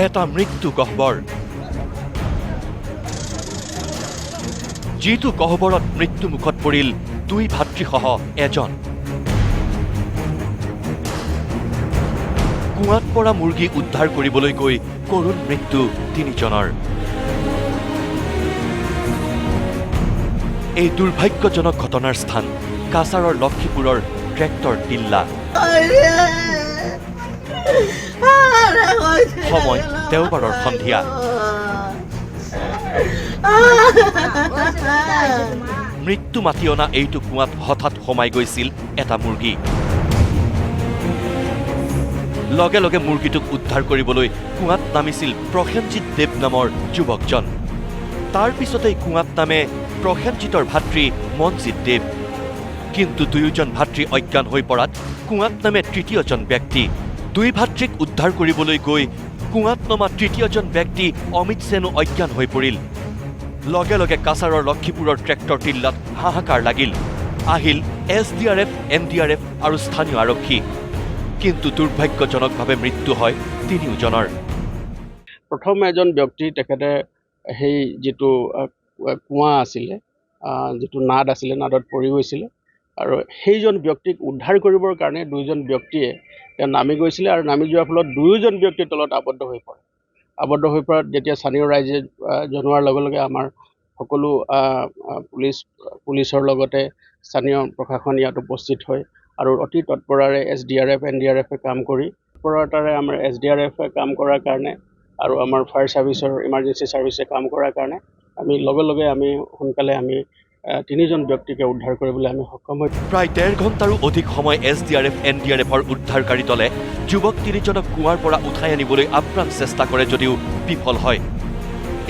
এটা মৃত্যু গহ্বৰ, যিটো গহ্বৰত মৃত্যু মুখত পৰিল দুই ভাতৃসহ এজন। কুঁৱাত পৰা মুৰ্গী উদ্ধাৰ কৰিবলৈ গৈ কৰুণ মৃত্যু তিনিজনৰ। এই দুৰ্ভাগ্যজনক ঘটনাৰ স্থান কাছাৰৰ লক্ষীপুৰৰ ট্ৰেক্টৰ টিল্লা। সময় দেওবাৰৰ সন্ধিয়া। মৃত্যু মাতি অনা এইটো কুঁৱাত হঠাৎ সোমাই গৈছিল এটা মুৰ্গী। লগে লগে মুৰ্গীটোক উদ্ধাৰ কৰিবলৈ কুঁৱাত নামিছিল প্ৰসেনজিৎ দেৱ নামৰ যুৱকজন। তাৰ পিছতেই কুঁৱাত নামে প্ৰসেনজিতৰ ভাতৃ মনজিৎ দেৱ। কিন্তু দুয়োজন ভাতৃ অজ্ঞান হৈ পৰাত কুঁৱাত নামে তৃতীয়জন ব্যক্তি। দুই ভাতৃক উদ্ধাৰ কৰিবলৈ গৈ কুঁৱাত নমা তৃতীয়জন ব্যক্তি অমিত সেনো অজ্ঞান হৈ পৰিল। লগে লগে কাছাৰৰ লক্ষীপুৰৰ ট্ৰেক্টৰ টিল্লাত হাহাকাৰ লাগিল। আহিল SDRF, NDRF আৰু স্থানীয় আৰক্ষী। কিন্তু দুৰ্ভাগ্যজনকভাৱে মৃত্যু হয় তিনিওজনৰ। প্ৰথম এজন ব্যক্তি তেখেতে সেই যিটো কুঁৱা আছিলে, যিটো নাদ আছিলে, নাদত পৰি গৈছিলে আৰু সেইজন ব্যক্তিক উদ্ধাৰ কৰিবৰ কাৰণে দুইজন ব্যক্তিয়ে তেওঁ নামি গৈছিলে আৰু নামি যোৱাৰ ফলত দুয়োজন ব্যক্তিৰ তলত আবদ্ধ হৈ পৰে। আবদ্ধ হৈ পৰাত যেতিয়া স্থানীয় ৰাইজে জনোৱাৰ লগে লগে আমাৰ সকলো পুলিচৰ লগতে স্থানীয় প্ৰশাসন ইয়াত উপস্থিত হয় আৰু অতি তৎপৰাৰে SDRF, NDRF কাম কৰি তৎপৰতাৰে আমাৰ SDRF কাম কৰাৰ কাৰণে আৰু আমাৰ ফায়াৰ ছাৰ্ভিচৰ ইমাৰ্জেঞ্চি ছাৰ্ভিচে কাম কৰাৰ কাৰণে আমি লগে লগে সোনকালে তিনিজন ব্যক্তিকে উদ্ধাৰ কৰিবলৈ আমি সক্ষম হৈ প্ৰায় ১.৫ ঘণ্টাৰো অধিক সময় SDRF, NDRFৰ উদ্ধাৰকাৰী দলে যুৱক তিনিজনক কুঁৱাৰ পৰা উঠাই আনিবলৈ আপ্ৰাণ চেষ্টা কৰে যদিও বিফল হয়।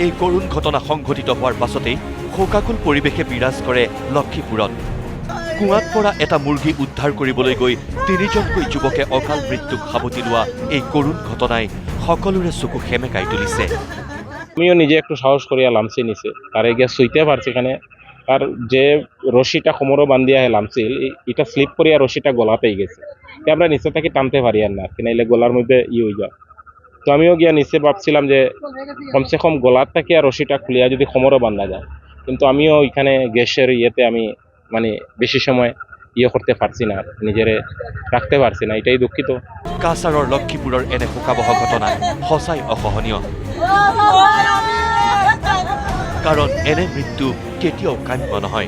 এই কৰুণ ঘটনা সংঘটিত হোৱাৰ পাছতেই শোকাকুল পৰিৱেশে বিৰাজ কৰে লক্ষীপুৰত। কুঁৱাত পৰা এটা মুৰ্গী উদ্ধাৰ কৰিবলৈ গৈ তিনিজনকৈ যুৱকে অকাল মৃত্যুক সাৱটি লোৱা এই কৰুণ ঘটনাই সকলোৰে চকু সেমেকাই তুলিছে। আমিও নিজে একটু সাহস করিয়া লামছি নিচে, তারে গিয়ে শুইতে পারছি এখানে। আর যে রশিটা কোমরও বান্ধিয়া লামছিল, এটা স্লিপ করিয়া রশিটা গলাতেই গেছে। আমরা নিচে থেকে টানতে পারি আর না, নাইলে গলার মধ্যে হয়ে যায়। তো আমিও গিয়া নিচে ভাবছিলাম যে কমসে কম গলার থেকে আর রশিটা খুলিয়া যদি কোমরও বান্ধা যায়। কিন্তু আমিও এখানে গ্যাসের ইয়েতে আমি মানে বেশি সময় করতে পারছি না, নিজেরে রাখতে পারছি না, এটাই দুঃখিত। কাছাৰৰ লক্ষীপুৰৰ এনে শোকাবহ ঘটনা সঁচাই অসহনীয়। কাৰণ এনে মৃত্যু কেতিয়াও কাম্য নহয়।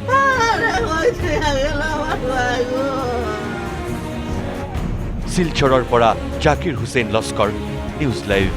শিলচৰৰ পৰা জাকিৰ হুছেইন লস্কৰ, নিউজ লাইভ।